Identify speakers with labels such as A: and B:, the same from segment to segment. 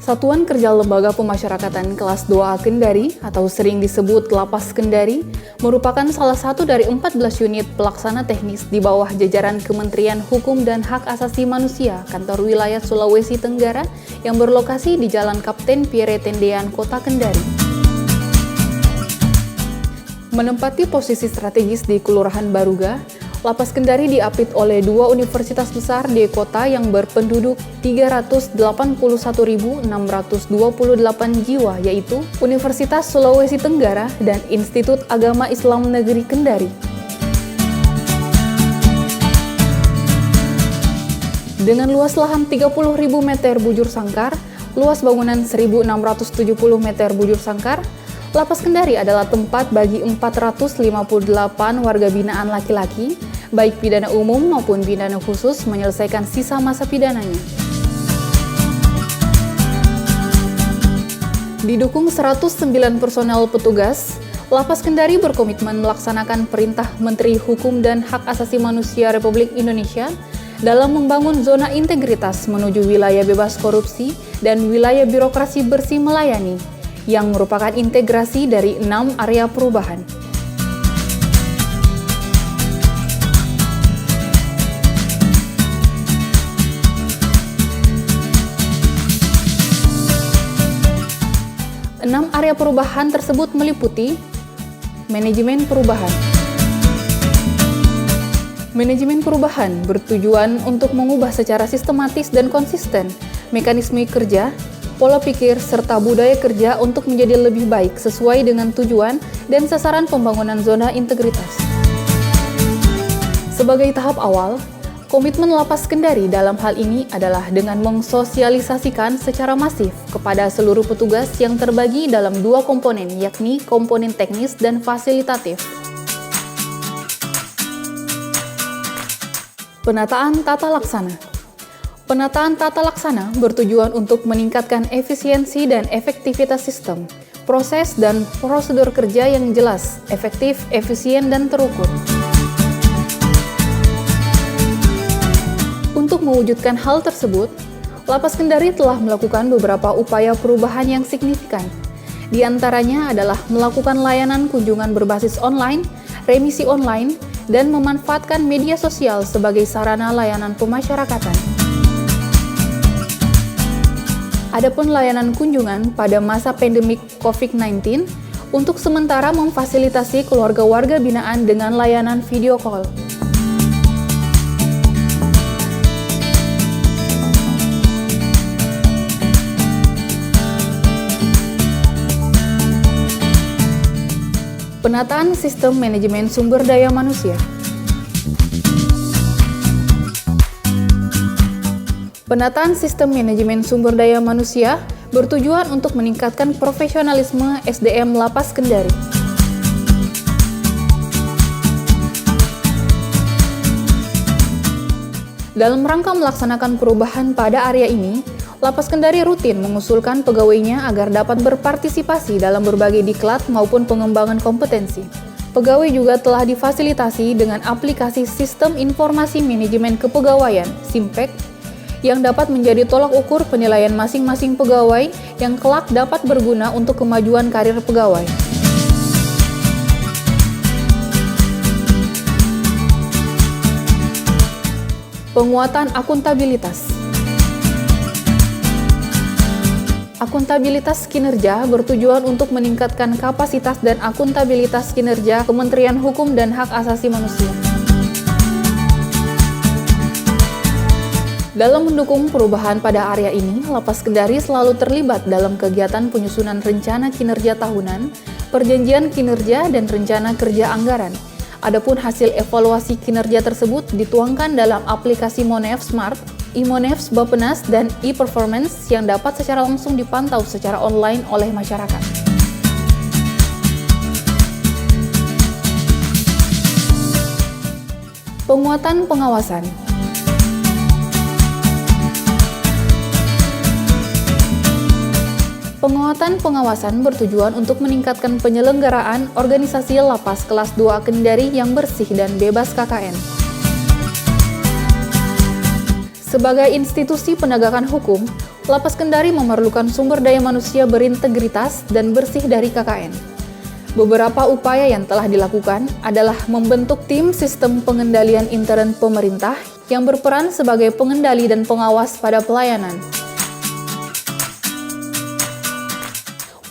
A: Satuan Kerja Lembaga Pemasyarakatan Kelas 2A Kendari atau sering disebut Lapas Kendari merupakan salah satu dari 14 unit pelaksana teknis di bawah jajaran Kementerian Hukum dan Hak Asasi Manusia Kantor Wilayah Sulawesi Tenggara yang berlokasi di Jalan Kapten Pierre Tendean, Kota Kendari. Menempati posisi strategis di Kelurahan Baruga, Lapas Kendari diapit oleh dua universitas besar di kota yang berpenduduk 381.628 jiwa, yaitu Universitas Sulawesi Tenggara dan Institut Agama Islam Negeri Kendari. Dengan luas lahan 30.000 meter bujur sangkar, luas bangunan 1.670 meter bujur sangkar, Lapas Kendari adalah tempat bagi 458 warga binaan laki-laki, baik pidana umum maupun pidana khusus menyelesaikan sisa masa pidananya. Didukung 109 personel petugas, Lapas Kendari berkomitmen melaksanakan perintah Menteri Hukum dan Hak Asasi Manusia Republik Indonesia dalam membangun zona integritas menuju wilayah bebas korupsi dan wilayah birokrasi bersih melayani, yang merupakan integrasi dari 6 area perubahan. Enam area perubahan tersebut meliputi manajemen perubahan. Manajemen perubahan bertujuan untuk mengubah secara sistematis dan konsisten mekanisme kerja, pola pikir, serta budaya kerja untuk menjadi lebih baik sesuai dengan tujuan dan sasaran pembangunan zona integritas. Sebagai tahap awal, komitmen Lapas Kendari dalam hal ini adalah dengan mensosialisasikan secara masif kepada seluruh petugas yang terbagi dalam dua komponen, yakni komponen teknis dan fasilitatif. Penataan tata laksana. Penataan tata laksana bertujuan untuk meningkatkan efisiensi dan efektivitas sistem, proses dan prosedur kerja yang jelas, efektif, efisien, dan terukur. Untuk mewujudkan hal tersebut, Lapas Kendari telah melakukan beberapa upaya perubahan yang signifikan. Di antaranya adalah melakukan layanan kunjungan berbasis online, remisi online, dan memanfaatkan media sosial sebagai sarana layanan pemasyarakatan. Adapun layanan kunjungan pada masa pandemik COVID-19 untuk sementara memfasilitasi keluarga warga binaan dengan layanan video call. Penataan sistem manajemen sumber daya manusia. Penataan sistem manajemen sumber daya manusia bertujuan untuk meningkatkan profesionalisme SDM Lapas Kendari. Dalam rangka melaksanakan perubahan pada area ini, Lapas Kendari rutin mengusulkan pegawainya agar dapat berpartisipasi dalam berbagai diklat maupun pengembangan kompetensi. Pegawai juga telah difasilitasi dengan aplikasi Sistem Informasi Manajemen Kepegawaian (SIMPEK) yang dapat menjadi tolak ukur penilaian masing-masing pegawai yang kelak dapat berguna untuk kemajuan karir pegawai. Penguatan akuntabilitas. Akuntabilitas kinerja bertujuan untuk meningkatkan kapasitas dan akuntabilitas kinerja Kementerian Hukum dan Hak Asasi Manusia. Dalam mendukung perubahan pada area ini, Lapas Kendari selalu terlibat dalam kegiatan penyusunan rencana kinerja tahunan, perjanjian kinerja, dan rencana kerja anggaran. Adapun hasil evaluasi kinerja tersebut dituangkan dalam aplikasi Monef Smart, e-Monef Bappenas, dan e-Performance yang dapat secara langsung dipantau secara online oleh masyarakat. Penguatan pengawasan. Penguatan pengawasan bertujuan untuk meningkatkan penyelenggaraan organisasi Lapas Kelas 2 Kendari yang bersih dan bebas KKN. Sebagai institusi penegakan hukum, Lapas Kendari memerlukan sumber daya manusia berintegritas dan bersih dari KKN. Beberapa upaya yang telah dilakukan adalah membentuk tim sistem pengendalian intern pemerintah yang berperan sebagai pengendali dan pengawas pada pelayanan.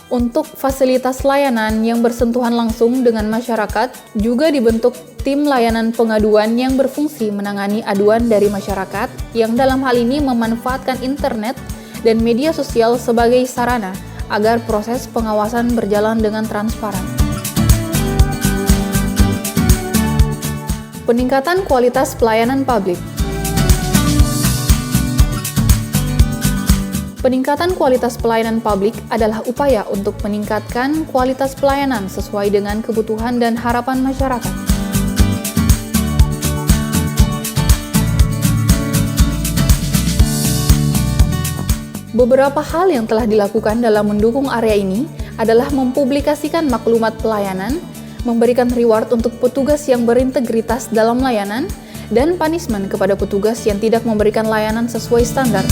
A: Untuk fasilitas layanan yang bersentuhan langsung dengan masyarakat, juga dibentuk tim layanan pengaduan yang berfungsi menangani aduan dari masyarakat yang dalam hal ini memanfaatkan internet dan media sosial sebagai sarana agar proses pengawasan berjalan dengan transparan. Peningkatan kualitas pelayanan publik. Peningkatan kualitas pelayanan publik adalah upaya untuk meningkatkan kualitas pelayanan sesuai dengan kebutuhan dan harapan masyarakat. Beberapa hal yang telah dilakukan dalam mendukung area ini adalah mempublikasikan maklumat pelayanan, memberikan reward untuk petugas yang berintegritas dalam layanan, dan punishment kepada petugas yang tidak memberikan layanan sesuai standar.